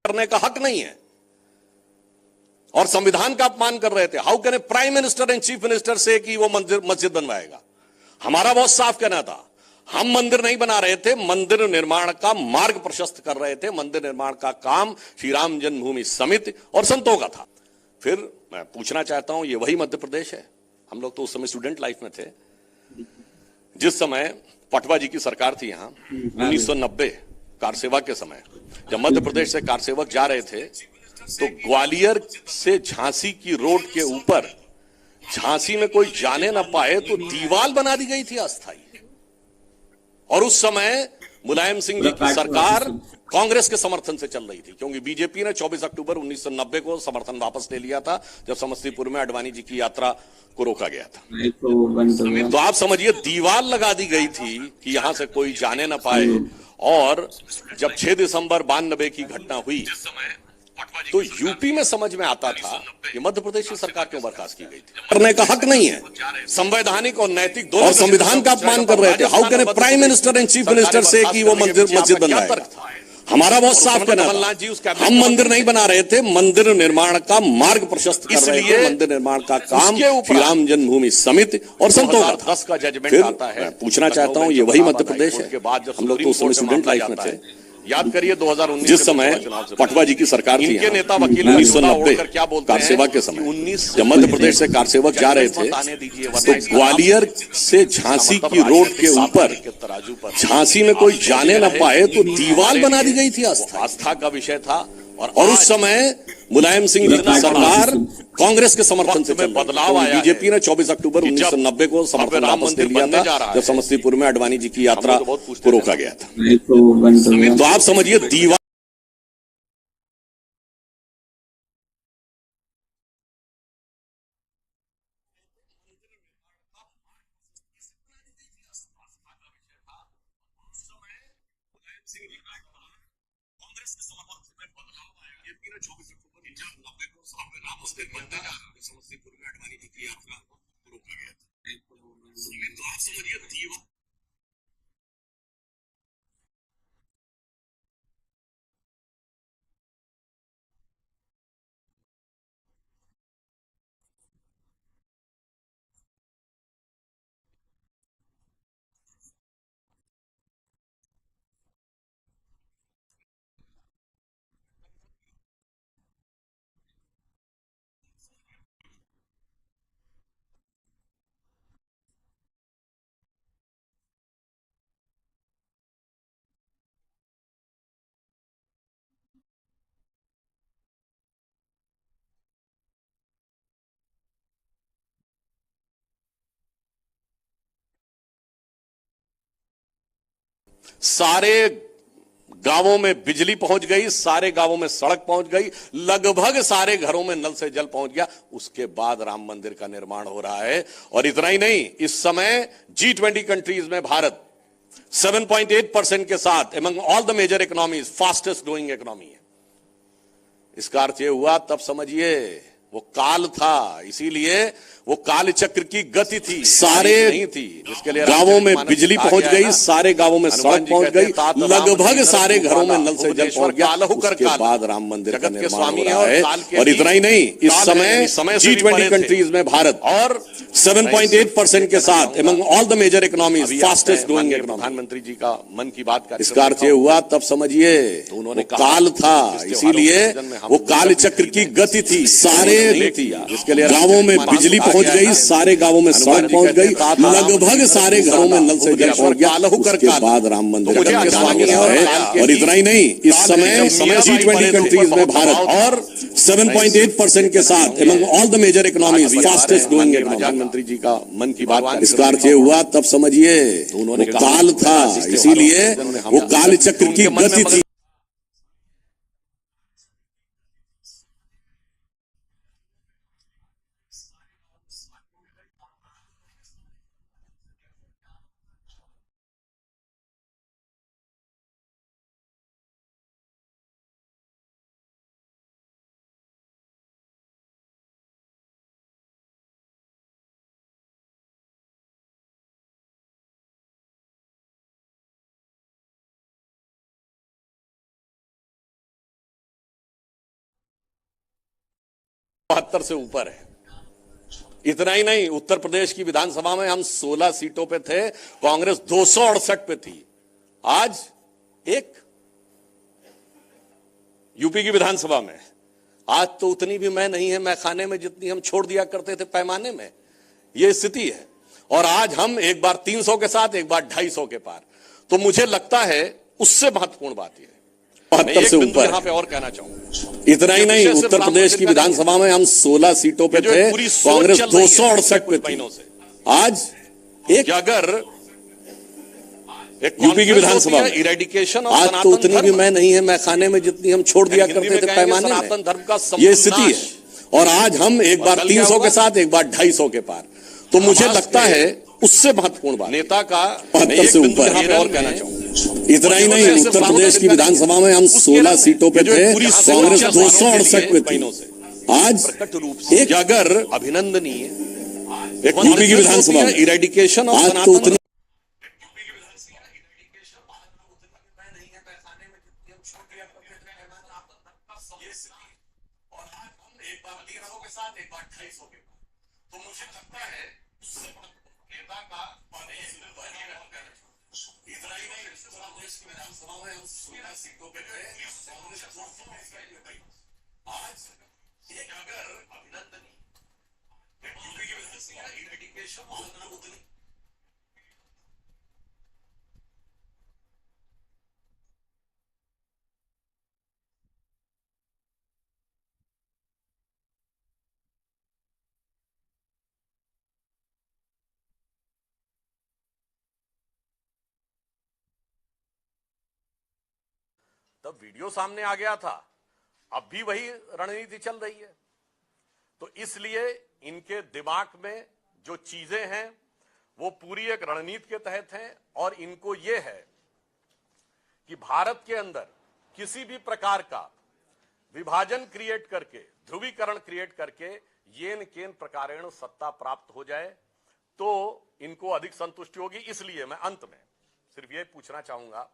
करने का हक नहीं है और संविधान का अपमान कर रहे थे। How can a prime minister and chief minister से कि वो मस्जिद बनवाएगा? हमारा बहुत साफ कहना था, हम मंदिर नहीं बना रहे थे, मंदिर निर्माण का मार्ग प्रशस्त कर रहे थे। मंदिर निर्माण का काम श्री राम जन्मभूमि समिति और संतों का था। फिर मैं पूछना चाहता हूं, ये वही मध्य प्रदेश है? हम लोग तो उस समय स्टूडेंट लाइफ में थे, जिस समय पटवा जी की सरकार थी यहां 1990 कारसेवा के समय, जब मध्य प्रदेश से कारसेवक जा रहे थे तो ग्वालियर से झांसी की रोड के ऊपर, झांसी में कोई जाने ना पाए तो दीवार बना दी गई थी अस्थाई। और उस समय मुलायम सिंह जी की सरकार कांग्रेस के समर्थन से चल रही थी, क्योंकि बीजेपी ने 24 अक्टूबर 1990 को समर्थन वापस ले लिया था, जब समस्तीपुर में अडवाणी जी की यात्रा को रोका गया था। तो आप समझिए, दीवार लगा दी गई थी कि यहां से कोई जाने ना पाए। और जब 6 दिसंबर 92 की घटना हुई तो यूपी में समझ में आता था कि मध्य प्रदेश की सरकार क्यों बर्खास्त की गई थी। करने का हक नहीं है, संवैधानिक और नैतिक दोनों, और संविधान का अपमान कर रहे थे। How can a prime minister and chief minister से कि वो मस्जिद बनवाएगा? हमारा बहुत साफ कहना था, हम मंदिर नहीं बना रहे थे, मंदिर निर्माण का मार्ग प्रशस्त कर रहे थे। मंदिर निर्माण का काम श्री राम जन्मभूमि समिति और संतों का था। 10 का जजमेंट आता है। पूछना चाहता हूं, ये वही मध्य प्रदेश है? हम लोग तो उस समय स्टूडेंट लाइफ में थे। याद करिए 2019 जिस समय पटवा जी की सरकार थी, इनके नेता वकील 1990 कारसेवा के समय, जब मध्य प्रदेश से कारसेवक जा रहे थे तो ग्वालियर से झांसी की रोड के ऊपर, झांसी में कोई जाने ना पाए तो दीवार बना दी गई थी। आस्था का विषय था। और उस समय मुलायम सिंह जी की सरकार कांग्रेस के समर्थन से बदलाव आया। बीजेपी ने 24 अक्टूबर 1990 को समर्थन वापस ले लिया था, जब समस्तीपुर में अडवाणी जी की यात्रा को रोका गया था। तो आप समझिए, दीवार कांग्रेस के समर्थन से बदलाव आया। बीजेपी ने 24 अक्टूबर 1990 को समस्तीपुर में अडवाणी जी की यात्रा को रोका गया था। तो आप समझिए, दीवार सारे गांवों में बिजली पहुंच गई, सारे गांवों में सड़क पहुंच गई, लगभग सारे घरों में नल से जल पहुंच गया। उसके बाद राम मंदिर का निर्माण हो रहा है। और इतना ही नहीं, इस समय G20 कंट्रीज में भारत 7.8% के साथ among all the major economies fastest growing economy है। इसका अर्थ यह हुआ, तब समझिए वो काल था, इसीलिए वो काल चक्र की गति थी, सारे नहीं थी, जिसके लिए गांवों में बिजली पहुंच गई, सारे गांवों में सड़क पहुंच गई, लगभग सारे घरों में नल से जल पहुंच गया। उसके बाद राम मंदिर का निर्माण हो रहा है। और इतना ही नहीं, इस समय G20 कंट्रीज में भारत और 7.8% के साथ among all the major economies fastest growing economy. प्रधानमंत्री जी का मन की बात का इसका अर्थ यह हुआ, तब समझिए उन्होंने काल था, इसीलिए वो काल चक्र की गति थी, सारे थी, जिसके लिए गांवों में बिजली पहुंच गई, सारे गांवों में सड़क पहुंच गई, लगभग सारे घरों में नल से जल पहुंच गया। उसके बाद राम मंदिर का निर्माण हो रहा है। और इतना ही नहीं, इस समय G20 कंट्रीज में भारत और 7.8% के साथ among all the major economies fastest growing economy. प्रधानमंत्री जी का मन की बात इसका अर्थ यह हुआ, तब समझिए उन्होंने काल था, इसीलिए वो काल चक्र की गति थी। 72 से ऊपर है। इतना ही नहीं, उत्तर प्रदेश की विधानसभा में हम 16 सीटों पे थे, कांग्रेस 268 पे थी। आज एक यूपी की विधानसभा में आज तो उतनी भी मैं नहीं है मैं खाने में जितनी हम छोड़ दिया करते थे पैमाने में, यह स्थिति है। और आज हम एक बार 300 के साथ, एक बार 250 के पार। तो मुझे लगता है उससे महत्वपूर्ण बात यह है, 72 से ऊपर यहां पे और कहना चाहूंगा। इतना ही नहीं, उत्तर प्रदेश की विधानसभा में हम 16 सीटों पे थे, कांग्रेस 268 पे थी। आज एक अगर यूपी की विधानसभा में इरेडिकेशन आज तो उतनी भी मैं नहीं है मैं खाने में जितनी हम छोड़ दिया करते थे पैमाने में, सनातन धर्म का ये स्थिति है। और आज हम एक बार 300 के साथ, एक बार 250 के पार। तो मुझे लगता है उससे महत्वपूर्ण बात नेता का 72 से ऊपर और कहना चाहूंगा। इतना ही नहीं, उत्तर प्रदेश की विधानसभा में हम 16 सीटों पे थे, कांग्रेस 268 पे थी। आज एक अगर अभिनंदनीय यूपी की विधानसभा में इरेडिकेशन आज तो उतनी तो मुझे लगता है उससे नेता का इतना ही नहीं, प्रदेश की विधानसभा में हम 16 सीटों पे थे, आज एक अगर अभिनंदनीय यूपी की विधानसभा इरेडिकेशन उतनी तब वीडियो सामने आ गया था, अब भी वही रणनीति चल रही है। तो इसलिए इनके दिमाग में जो चीजें हैं वो पूरी एक रणनीति के तहत हैं, और इनको यह है कि भारत के अंदर किसी भी प्रकार का विभाजन क्रिएट करके, ध्रुवीकरण क्रिएट करके येन केन प्रकारेण सत्ता प्राप्त हो जाए तो इनको अधिक संतुष्टि होगी। इसलिए मैं अंत में सिर्फ यह पूछना चाहूंगा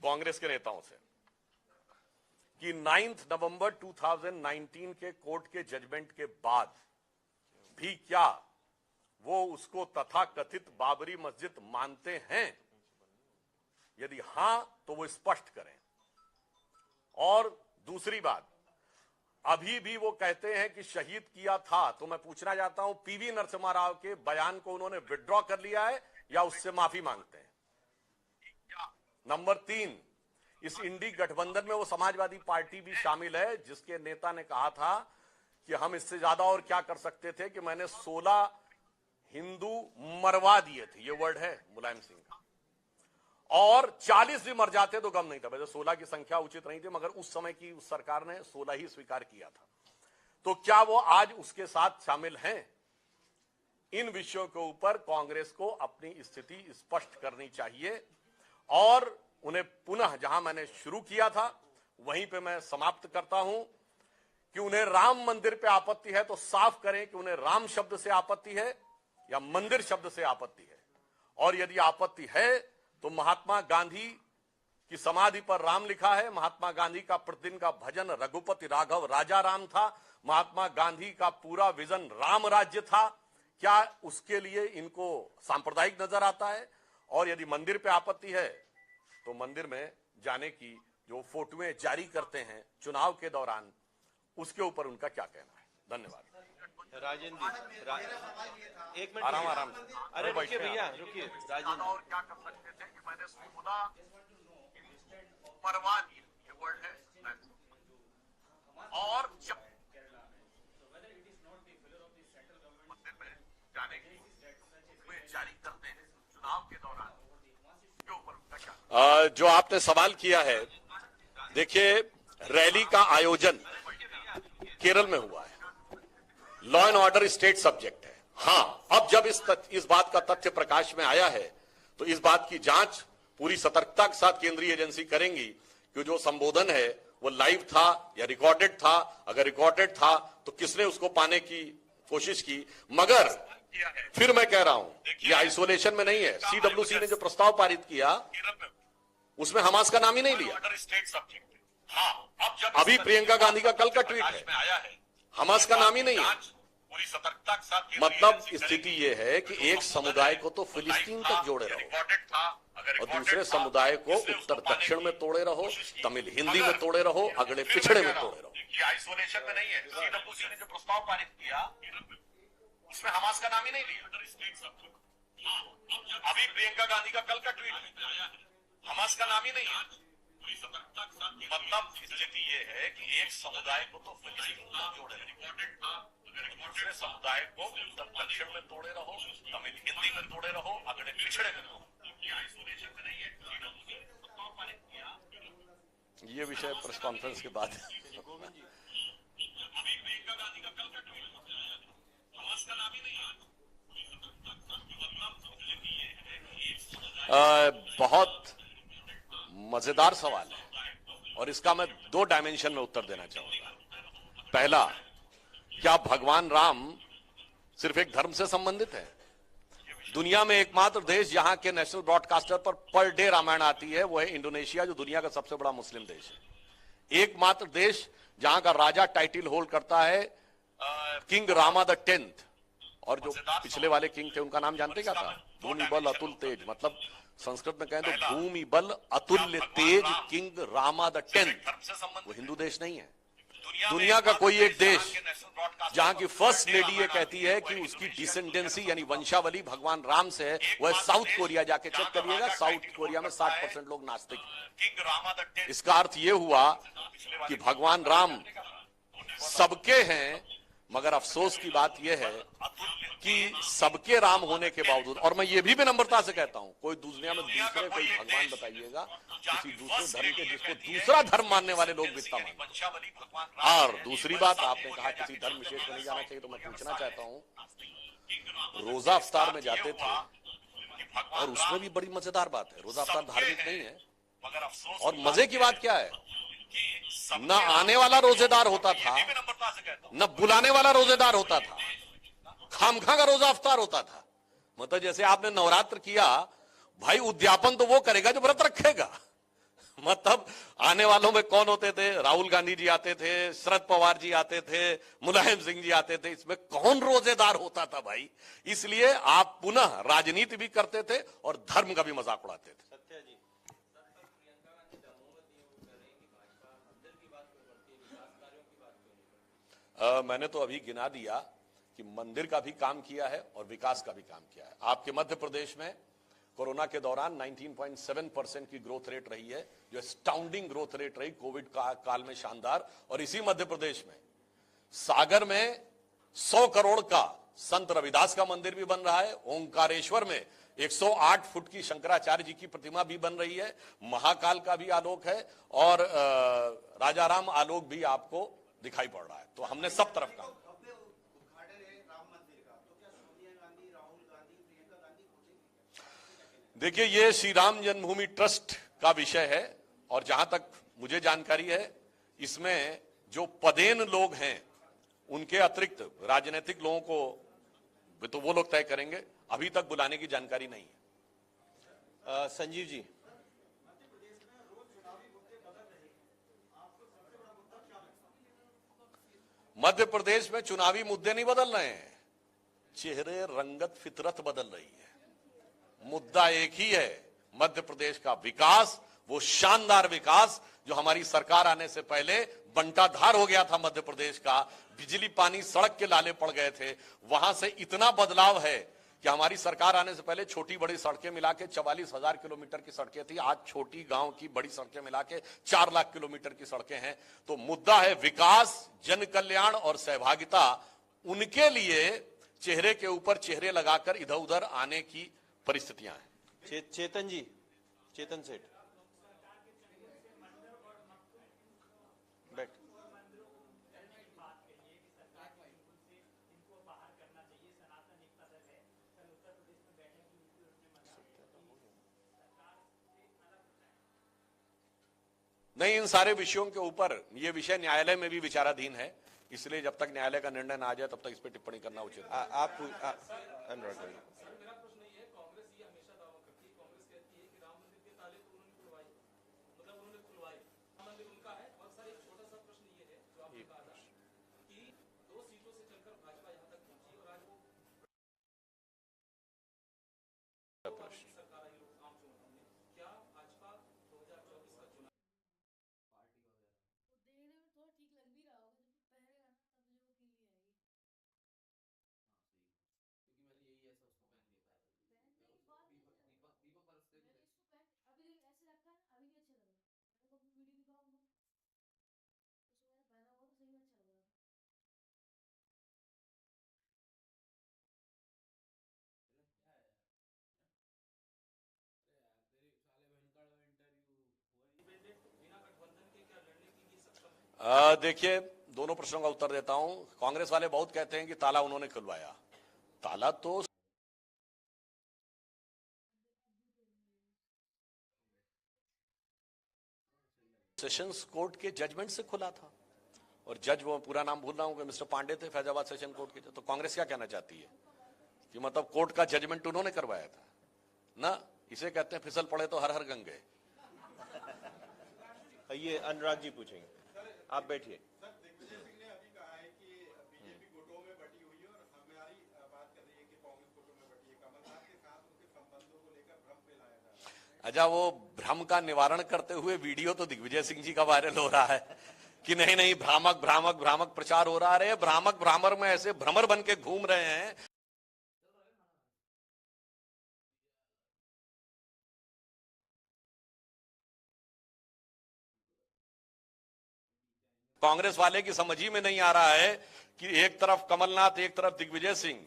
कांग्रेस के नेताओं से कि 9 नवंबर 2019 के कोर्ट के जजमेंट के बाद भी क्या वो उसको तथाकथित बाबरी मस्जिद मानते हैं? यदि हां तो वो स्पष्ट करें। और दूसरी बात, अभी भी वो कहते हैं कि शहीद किया था, तो मैं पूछना चाहता हूं पीवी नरसिम्हा राव के बयान को उन्होंने विड्रॉ कर लिया है या उससे माफी मांगते हैं? नंबर 3, इस इंडी गठबंधन में वो समाजवादी पार्टी भी शामिल है जिसके नेता ने कहा था कि हम इससे ज्यादा और क्या कर सकते थे कि मैंने 16 हिंदू मरवा दिए थे, ये वर्ड है मुलायम सिंह का, और 40 भी मर जाते तो गम नहीं था। वैसे 16 की संख्या उचित नहीं थी, मगर उस समय की उस सरकार ने 16 ही स्वीकार किया था। तो क्या वो आज उसके साथ शामिल हैं? इन विषयों के ऊपर कांग्रेस को अपनी स्थिति स्पष्ट करनी चाहिए, और उन्हें पुनः जहां मैंने शुरू किया था वहीं पे मैं समाप्त करता हूं कि उन्हें राम मंदिर पे आपत्ति है तो साफ करें कि उन्हें राम शब्द से आपत्ति है या मंदिर शब्द से आपत्ति है। और यदि आपत्ति है तो महात्मा गांधी की समाधि पर राम लिखा है। महात्मा गांधी का प्रतिदिन का भजन रघुपति राघव राजा राम था। महात्मा गांधी का पूरा विजन राम राज्य था। क्या उसके लिए इनको सांप्रदायिक नजर आता है? और यदि मंदिर पे आपत्ति है तो मंदिर में जाने की जो फोटोएं जारी करते हैं चुनाव के दौरान, उसके ऊपर उनका क्या कहना है? धन्यवाद। राजेंद्र एक मिनट, आराम आराम। अरे रुकिए भैया, रुकिए राजेंद्र। और क्या कर सकते थे कि मैंने 16 मरवा दिए, ये वर्ड है। और जब मंदिर में जाने की जारी करते हैं चुनाव के दौरान, उसके ऊपर उनका क्या? जो आपने सवाल किया है, देखिए रैली का आयोजन केरल में हुआ है। Law and order state subject है। हां, अब जब इस बात का तथ्य प्रकाश में आया है तो इस बात की जांच पूरी सतर्कता के साथ केंद्रीय एजेंसी करेंगी कि जो संबोधन है वो लाइव था या रिकॉर्डेड था। अगर रिकॉर्डेड था तो किसने उसको पाने की कोशिश की। मगर फिर मैं कह रहा हूं ये आइसोलेशन में नहीं है। सीडब्ल्यूसी ने जो प्रस्ताव पारित किया उसमें हमास का नाम ही नहीं लिया। अभी प्रियंका गांधी का कल का ट्वीट है हमास का नाम ही नहीं है। जांच पूरी सतर्कता के साथ की मतलब गई है। स्थिति यह है कि एक समुदाय को तो फिलिस्तीन तक जोड़े रहो रिकॉर्डेड था, अगर और recorded दूसरे था, समुदाय को इसने उसको उत्तर पाने दक्षिण की में तोड़े रहो, कोशिश की। तमिल हिंदी मगर में तोड़े रहो, अगले फिर पिछड़े मैं में कह रहा तोड़े हूं रहो। कि आइसोलेशन में नहीं है। सीडब्ल्यूसी ने जो प्रस्ताव पारित किया उसमें हमास का नाम ही नहीं लिया। अभी प्रियंका गांधी का कल का ट्वीट हमास का नाम ही नहीं है। मतलब स्थिति ये है कि एक समुदाय को तो फिलिस्तीन में जोड़े रहो, दूसरे समुदाय को उत्तर दक्षिण में तोड़े रहो, तमिल हिंदी में तोड़े रहो, अगले पिछड़े में रहो। ये विषय प्रेस कॉन्फ्रेंस के बाद बहुत मजेदार सवाल है और इसका मैं दो डायमेंशन में उत्तर देना चाहूंगा। पहला, क्या भगवान राम सिर्फ एक धर्म से संबंधित है? दुनिया में एकमात्र देश जहां के नेशनल ब्रॉडकास्टर पर डे रामायण आती है वो है इंडोनेशिया, जो दुनिया का सबसे बड़ा मुस्लिम देश है। एकमात्र देश जहां का राजा टाइटल होल्ड करता है किंग रामा द 10th, और जो पिछले वाले किंग थे उनका नाम जानते क्या था? भूमि बल अतुल तेज। मतलब संस्कृत में कहें तो भूमि बल अतुल्य तेज किंग रामा द 10th। वो हिंदू देश नहीं है। दुनिया का कोई एक देश जहां की फर्स्ट लेडी ये कहती है कि उसकी डिसेंडेंसी यानी वंशावली भगवान राम से है, वह साउथ कोरिया। जाके चेक करिएगा, साउथ कोरिया में 60% लोग नास्तिक हैं। इसका अर्थ यह हुआ कि भगवान राम सबके हैं, मगर अफसोस की बात यह है कि सबके राम होने के बावजूद, और मैं ये भी विनम्रता से कहता हूं, कोई दुनिया में दूसरे कोई भगवान बताइएगा किसी दूसरे धर्म के जिसको दूसरा धर्म मानने वाले लोग बिकता मानते। और दूसरी बात, आपने कहा किसी धर्म विशेष में नहीं जाना चाहिए, तो मैं पूछना चाहता हूं, रोजा अफ्तार में जाते थे और उसमें भी बड़ी मजेदार बात है, रोजा अफ्तार धार्मिक नहीं है, और मजे की बात क्या है, न आने वाला रोजेदार होता था, न बुलाने वाला रोजेदार होता था, खामखा का रोजा अफ्तार होता था। मतलब जैसे आपने नवरात्र किया, भाई उद्यापन तो वो करेगा जो व्रत रखेगा। मतलब आने वालों में कौन होते थे? राहुल गांधी जी आते थे, शरद पवार जी आते थे, मुलायम सिंह जी आते थे, इसमें कौन रोजेदार होता था भाई? इसलिए आप पुनः राजनीति भी करते थे और धर्म का भी मजाक उड़ाते थे। मैंने तो अभी गिना दिया कि मंदिर का भी काम किया है और विकास का भी काम किया है। आपके मध्य प्रदेश में कोरोना के दौरान 19.7% की ग्रोथ रेट रही है, जो स्टाउंडिंग ग्रोथ रेट रही कोविड काल में, शानदार। और इसी मध्य प्रदेश में सागर में 100 करोड़ का संत रविदास का मंदिर भी बन रहा है। ओंकारेश्वर में 108 फुट की शंकराचार्य जी की प्रतिमा भी बन रही है। महाकाल का भी आलोक है और राजाराम आलोक भी आपको दिखाई पड़ रहा है। तो हमने सब तरफ काम। देखिए, ये श्री राम जन्मभूमि ट्रस्ट का विषय है और जहां तक मुझे जानकारी है, इसमें जो पदेन लोग हैं उनके अतिरिक्त राजनीतिक लोगों को तो वो लोग तय करेंगे। अभी तक बुलाने की जानकारी नहीं है। संजीव जी, मध्य प्रदेश में चुनावी मुद्दे नहीं बदल रहे हैं, चेहरे, रंगत, फितरत बदल रही है। मुद्दा एक ही है, मध्य प्रदेश का विकास, वो शानदार विकास जो हमारी सरकार आने से पहले बंटाधार हो गया था मध्य प्रदेश का। बिजली, पानी, सड़क के लाले पड़ गए थे। वहां से इतना बदलाव है कि हमारी सरकार आने से पहले छोटी बड़ी सड़कें मिला के 44,000 किलोमीटर की सड़कें थी, आज छोटी गांव की बड़ी सड़कें मिला के 4 लाख किलोमीटर की सड़कें हैं। तो मुद्दा है विकास, जन कल्याण और सहभागिता। उनके लिए चेहरे के ऊपर चेहरे लगाकर इधर उधर आने की परिस्थितियां हैं। चेतन जी, चेतन सेठ, बैठ। नहीं, इन सारे विषयों के ऊपर ये विषय न्यायालय में भी विचाराधीन है, इसलिए जब तक न्यायालय का निर्णय ना आ जाए तब तक इस पर टिप्पणी करना उचित है। आप महाराष्ट्र। देखने में थोड़ा ठीक लग भी रहा होगा, जब पहनेगा ना तब मुझे वो फील नहीं आएगी। पहनने की बात नहीं है। मैंने इसको पहन अभी ऐसे रखा है ना, अभी नहीं अच्छा लग रहा। मैंने को अपनी वीडियो दिखाऊंगा, उसमें मैंने पहना हुआ तो सही में अच्छा लग रहा था। देखिए, दोनों प्रश्नों का उत्तर देता हूं। कांग्रेस वाले बहुत कहते हैं कि ताला उन्होंने खुलवाया। ताला तो सेशंस कोर्ट के जजमेंट से खुला था, और जज, वो पूरा नाम भूल रहा हूं, कि मिस्टर पांडे थे, फैजाबाद सेशन कोर्ट के। तो कांग्रेस क्या कहना चाहती है कि मतलब कोर्ट का जजमेंट उन्होंने करवाया था ना? इसे कहते हैं फिसल पड़े तो हर हर गंगे। ये अनुराग जी पूछेंगे, आप बैठिए। सर, दिग्विजय सिंह ने अभी कहा है कि बीजेपी गुटों में बटी हुई है और हमारी बात कर रही है कि कांग्रेस गुटों में बटी है। कमलनाथ के साथ उनके संबंधों को लेकर भ्रम फैलाया जा रहा है। अच्छा, वो भ्रम का निवारण करते हुए वीडियो तो दिग्विजय सिंह जी का वायरल हो रहा है कि नहीं नहीं, भ्रामक भ्रामक भ्रामक प्रचार हो रहा है। भ्रामक भ्रामर में ऐसे भ्रमर बन के घूम रहे हैं। कांग्रेस वाले की समझ ही में नहीं आ रहा है कि एक तरफ कमलनाथ, एक तरफ दिग्विजय सिंह।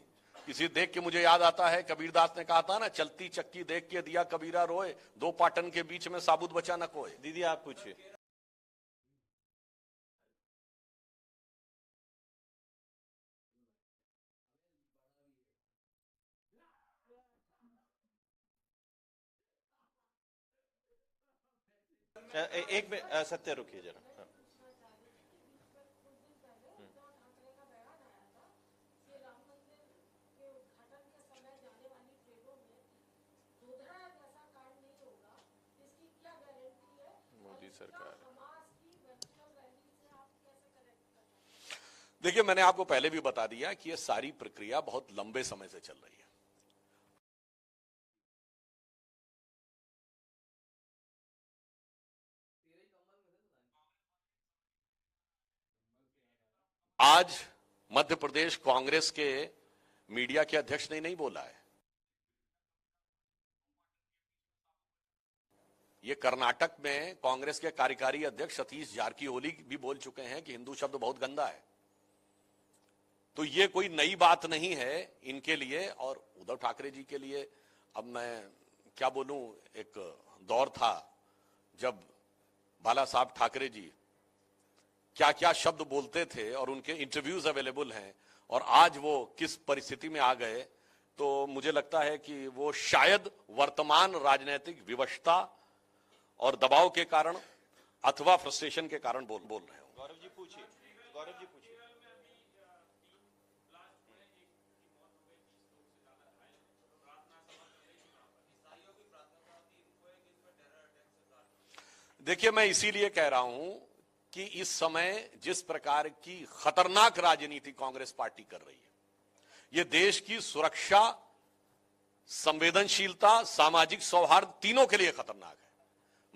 इसी देख के मुझे याद आता है, कबीरदास ने कहा था ना, चलती चक्की देख के दिया कबीरा रोए, दो पाटन के बीच में साबुत बचा न कोई। दीदी आप पूछिए। एक मिनट सत्य, रुकिए जरा। हाँ। मोदी सरकार। देखिए, मैंने आपको पहले भी बता दिया कि यह सारी प्रक्रिया बहुत लंबे समय से चल रही है। आज मध्य प्रदेश कांग्रेस के मीडिया के अध्यक्ष ने नहीं बोला है। ये कर्नाटक में कांग्रेस के कार्यकारी अध्यक्ष सतीश जारकिहोली भी बोल चुके हैं कि हिंदू शब्द बहुत गंदा है। तो ये कोई नई बात नहीं है इनके लिए और उद्धव ठाकरे जी के लिए। अब मैं क्या बोलूं, एक दौर था जब बाला साहब ठाकरे जी क्या क्या शब्द बोलते थे और उनके इंटरव्यूज अवेलेबल हैं, और आज वो किस परिस्थिति में आ गए। तो मुझे लगता है कि वो शायद वर्तमान राजनीतिक विवशता और दबाव के कारण अथवा फ्रस्ट्रेशन के कारण बोल रहे हो। गौरव जी पूछिए, गौरव जी पूछिए। देखिए, मैं इसीलिए कह रहा हूं कि इस समय जिस प्रकार की खतरनाक राजनीति कांग्रेस पार्टी कर रही है, यह देश की सुरक्षा, संवेदनशीलता, सामाजिक सौहार्द तीनों के लिए खतरनाक है।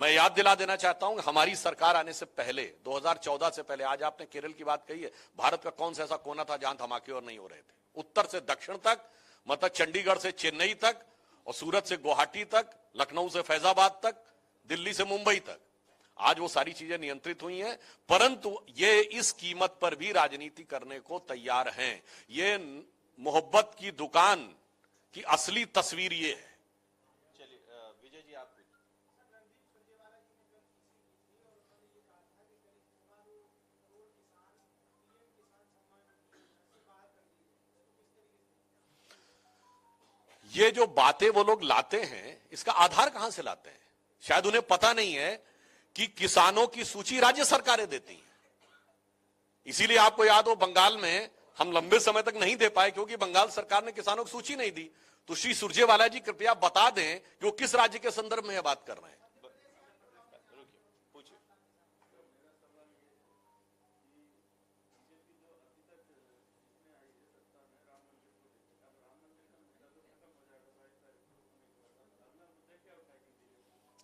मैं याद दिला देना चाहता हूं, हमारी सरकार आने से पहले 2014 से पहले, आज आपने केरल की बात कही है, भारत का कौन सा ऐसा कोना था जहां धमाके और नहीं हो रहे थे? उत्तर से दक्षिण तक, मतलब चंडीगढ़ से चेन्नई तक, और सूरत से गुवाहाटी तक, लखनऊ से फैजाबाद तक, दिल्ली से मुंबई तक। आज वो सारी चीजें नियंत्रित हुई हैं, परंतु ये इस कीमत पर भी राजनीति करने को तैयार हैं। ये मोहब्बत की दुकान की असली तस्वीर ये है। चलिए विजय जी आप पूछिए। ये जो बातें वो लोग लाते हैं, इसका आधार कहां से लाते हैं? शायद उन्हें पता नहीं है कि किसानों की सूची राज्य सरकारें देती हैं। इसीलिए आपको याद हो, बंगाल में हम लंबे समय तक नहीं दे पाए क्योंकि बंगाल सरकार ने किसानों की सूची नहीं दी। तो श्री सुरजेवाला जी कृपया बता दें कि वो किस राज्य के संदर्भ में यह बात कर रहे हैं। रुकिए, पूछिए।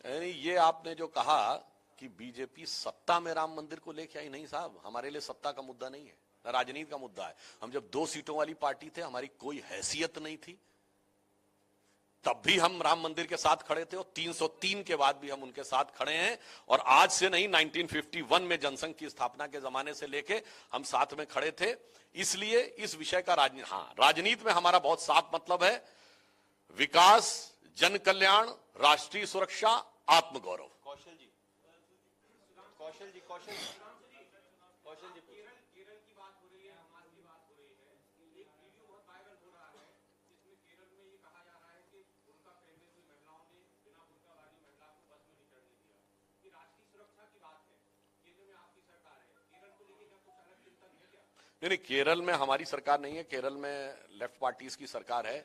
यानी ये आपने जो कहा कि बीजेपी सत्ता में राम मंदिर को लेके आई, नहीं साहब, हमारे लिए सत्ता का मुद्दा नहीं है, न राजनीति का मुद्दा है। हम जब 2 सीटों वाली पार्टी थे, हमारी कोई हैसियत नहीं थी, तब भी हम राम मंदिर के साथ खड़े थे और 303 के बाद भी हम उनके साथ खड़े हैं। और आज से नहीं, 1951 में जनसंघ की स्थापना के जमाने से लेके हम साथ में खड़े थे। इसलिए इस विषय का राजनीति में हमारा बहुत साफ मतलब है, विकास, जन कल्याण, राष्ट्रीय सुरक्षा, आत्मगौरव। कौशल जी, कौशल जी, कौशल जी, कौशल जी, केरल की बात हो रही है, हमास की बात हो रही है। एक वीडियो बहुत वायरल हो रहा है जिसमें केरल में ये कहा जा रहा है कि बुर्का पहने हुई महिलाओं ने बिना बुर्का वाली महिला को बस में नहीं चढ़ने दिया। ये राष्ट्रीय सुरक्षा की बात है, केंद्र में आपकी सरकार है, केरल को लेकर क्या कुछ अलग चिंतन है क्या? नहीं, केरल में हमारी सरकार नहीं है, केरल में लेफ्ट पार्टीज की सरकार है।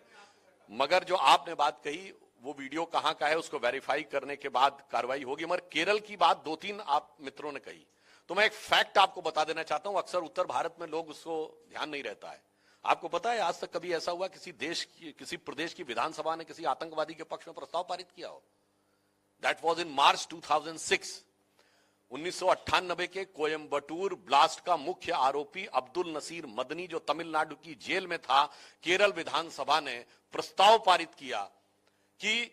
मगर जो आपने बात कही वो वीडियो कहां का है, उसको वेरीफाई करने के बाद कार्रवाई होगी। मगर केरल की बात 2-3 आप मित्रों ने कही, तो मैं एक फैक्ट आपको बता देना चाहता हूं। अक्सर उत्तर भारत में लोग उसको ध्यान नहीं रहता है। आपको पता है आज तक कभी ऐसा हुआ किसी प्रदेश की विधानसभा ने किसी आतंकवादी के पक्ष में प्रस्ताव पारित किया हो? दैट वॉज इन मार्च 2006। 1998 के कोयम्बटूर ब्लास्ट का मुख्य आरोपी अब्दुल नसीर मदनी जो तमिलनाडु की जेल में था, केरल विधानसभा ने प्रस्ताव पारित किया कि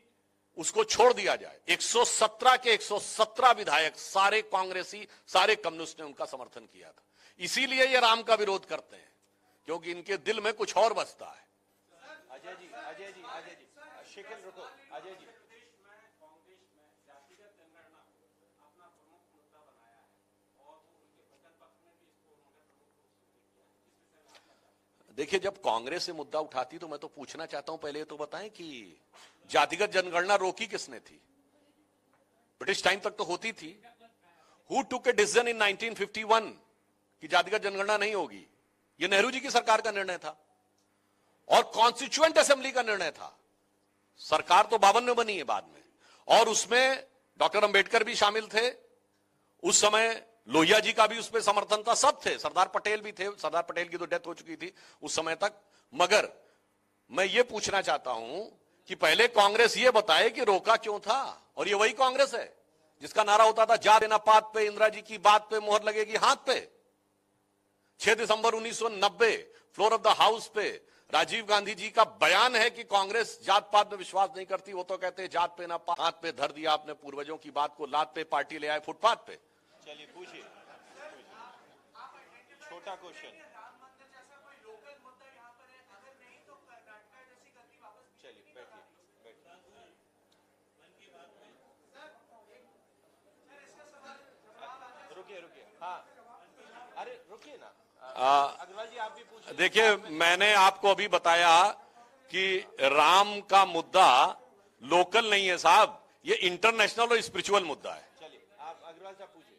उसको छोड़ दिया जाए। 117 के 117 विधायक, सारे कांग्रेसी, सारे कम्युनिस्ट ने उनका समर्थन किया था। इसीलिए ये राम का विरोध करते हैं, क्योंकि इनके दिल में कुछ और बसता है। अजय जी, अजय जी, अजय जी, शिखिल रुको, अजय जी। देखिए, जब कांग्रेस से मुद्दा उठाती तो मैं तो पूछना चाहता हूं, पहले तो बताएं कि जातिगत जनगणना रोकी किसने थी? ब्रिटिश टाइम तक तो होती थी। Who took a decision in 1951 कि जातिगत जनगणना नहीं होगी? यह नेहरू जी की सरकार का निर्णय था और कॉन्स्टिट्यूएंट असेंबली का निर्णय था। सरकार तो 52 में बनी है बाद में, और उसमें डॉक्टर अंबेडकर भी शामिल थे। उस समय लोहिया जी का भी उस पर समर्थन था, सब थे, सरदार पटेल भी थे। सरदार पटेल की तो डेथ हो चुकी थी उस समय तक। मगर मैं ये पूछना चाहता हूं कि पहले कांग्रेस ये बताए कि रोका क्यों था। और ये वही कांग्रेस है जिसका नारा होता था, जा देना पात पे, इंदिरा जी की बात पे मोहर लगेगी हाथ पे। 6 दिसंबर 1990 फ्लोर ऑफ द हाउस पे राजीव गांधी जी का बयान है कि कांग्रेस जात पात में विश्वास नहीं करती। वो तो कहते हैं जात पे ना पात, हाथ पे धर दिया आपने पूर्वजों की बात को, लात पे पार्टी ले आए फुटपाथ पे। चलिए पूछिए, छोटा क्वेश्चन। चलिए बैठिए, बैठिए। रुकिए, रुकिए, हाँ, अरे रुकिए ना, अग्रवाल जी आप भी पूछिए। देखिए, मैंने आपको अभी बताया कि राम का मुद्दा लोकल नहीं है साहब, ये इंटरनेशनल और स्पिरिचुअल मुद्दा है। चलिए आप अग्रवाल साहब पूछिए।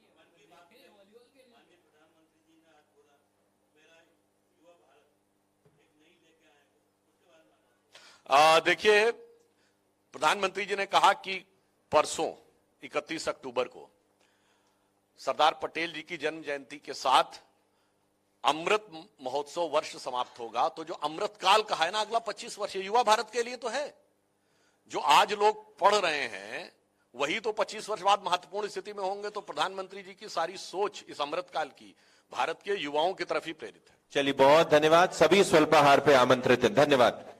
देखिए, प्रधानमंत्री जी ने कहा कि परसों 31 अक्टूबर को सरदार पटेल जी की जन्म जयंती के साथ अमृत महोत्सव वर्ष समाप्त होगा। तो जो अमृत काल कहा है ना, अगला 25 वर्ष युवा भारत के लिए तो है। जो आज लोग पढ़ रहे हैं वही तो 25 वर्ष बाद महत्वपूर्ण स्थिति में होंगे। तो प्रधानमंत्री जी की सारी सोच इस अमृत काल की भारत के युवाओं की तरफ ही प्रेरित है। चलिए, बहुत धन्यवाद। सभी स्वल्पाहार पे आमंत्रित हैं। धन्यवाद।